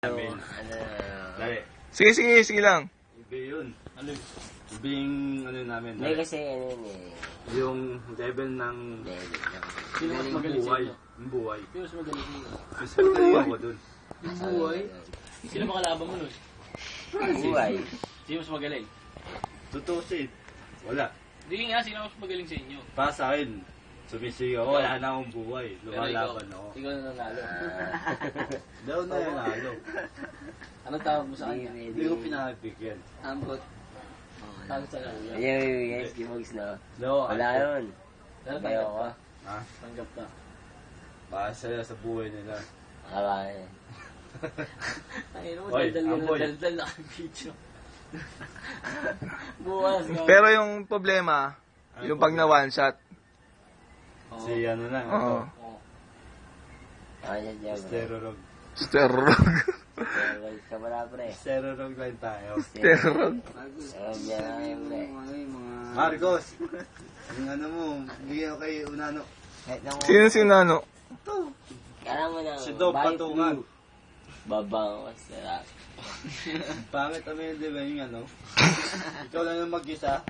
Amin. Dali. Sige lang. Ibe yun. Ano? Ibe yung ano namin. Hindi kasi ano yun eh. Yung level ng Sino mas magaling sa buhay. inyo? Yung buhay. Sino mas magaling sa inyo? Mas magaling ako dun. Yung buhay? Sino makalaban mo nun? Buhay. Sino mas magaling? Tutusin. Wala. Hindi nga, sino mas magaling sa inyo? Para sa akin, sumisigaw ako. Wala na akong buhay. Lumalaban ako. Ikaw na nanalo. Daw na yan nalo. Anong tawag mo sa kanya? Hindi ko pinakabigyan. Ambot. Tawag sa kanya. Ayun, guys, gibugs na. No, Wala yun. Pero Ayaw tanggap ko. ka. Ha? Tanggap ka. Para sila sa buhay nila. Akala eh. Ayun mo, Hoy, daldal Amboy. ka na daldal na ang video. Buwas ka. Pero yung problema, yung pag na one shot. Si ano lang. Oo. Oo. Ayan dyan, bro. Sterorog. Sterog. Guys, kamara pre. Sterorog lang tayo. Sterog. Ayan dyan, pre. Marcos! Yung ano mo, bigyan ko kay Unano. Kahit na mo. Sino si Nano? Kailangan mo ng Si Dom bike Patungan. blue. Babang masarap. Pangit kami, di ba yung ano? Ikaw lang yung mag-isa.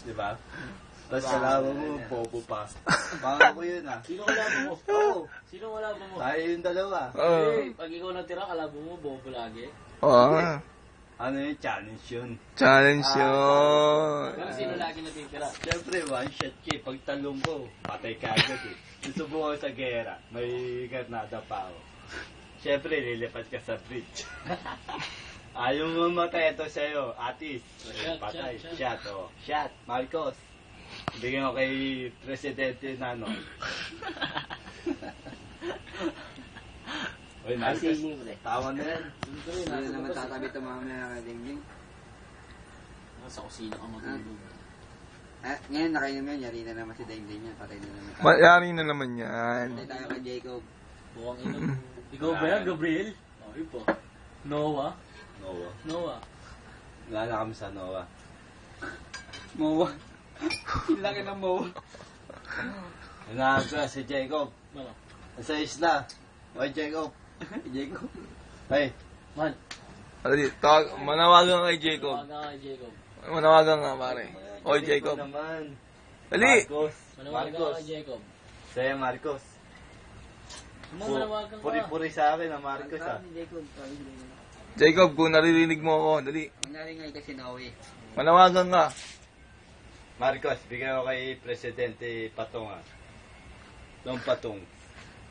Di ba? Tapos kalaban mo, bobo pa. Pangit ko yun ah. Sino kalaban mo? Oo. Sino kalaban mo? Tayo yung dalawa. Oo. Eh, pag ikaw natira, kalaban mo, bobo lagi. Oo. Ano yun? Challenge yun. Challenge yun. Pero sino lagi natitira? Siyempre, one shot ka eh. Pag talong ko, patay ka agad eh. Susubukan ko sa gera. May garnada pa ako. Siyempre, lilipat ka sa bridge. Ayaw mo matay ito sa'yo. Atis. Patay. Shot. Oh. Shot. Marcos. Bigyan ko kay Presidente Nano. Uy, Marcos. Sige, pre. Tawa na yan. Hindi naman tatabi ito mamaya kay Dingging. Sa kusina ka matulog. Ngayon nakainom yan, yari na naman si Dingging yan. Patay na naman tayo. Mayari na naman yan. Patay tayo kay Jacob. Buwang inom. Ikaw ba yan, Gabriel? Oh, ipo. Noah? Noah. Noah. Wala na kami sa Noah. Mowa. Laki ng Mowa. Hinahanap ko na si Jacob. Ano? Sa isla. Oy, Jacob. Jacob. Hey. Man. Dali, manawagan kay Jacob. Tawagan ka kay Jacob. Manawagan nga, pare. Oy, Jacob. Naman. Dali. Marcos. Manawagan ka Marcos. kay Jacob. Sa'yo, Marcos. Manawagan ka. Puri-puri sa akin ang Marcos ah. Sabi ni Jacob. Sabi ni Jacob. Jacob, kung naririnig mo ako, dali. Mangyari nga kasi Noe. Manawagan nga. Marcos, bigyan ko kay Presidente Patong ah. Dong Patong.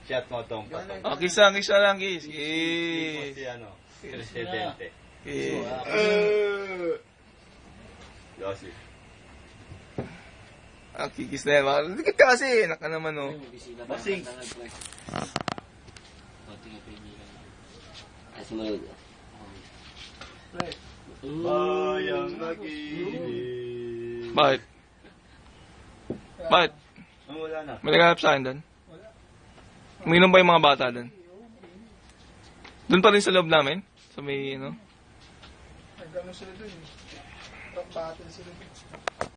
Shot mo Dong Patong. Ah, kisa lang, kiss. Hindi mo Kiss. si ano, Presidente. Kiss. Yossi. Ah, kikis na yan. Dikit ka kasi. Naka naman, oh. Bisita pa. Basing. Konti nga pinili. Kasi mo yun. Bayang nag-ibig. Bakit? Bakit? Wala na. May naghanap sa akin doon? Uminom ba yung mga bata doon? Doon pa rin sa loob namin? Sa may, ano? Nagano sila dun. Rock battle sila dun.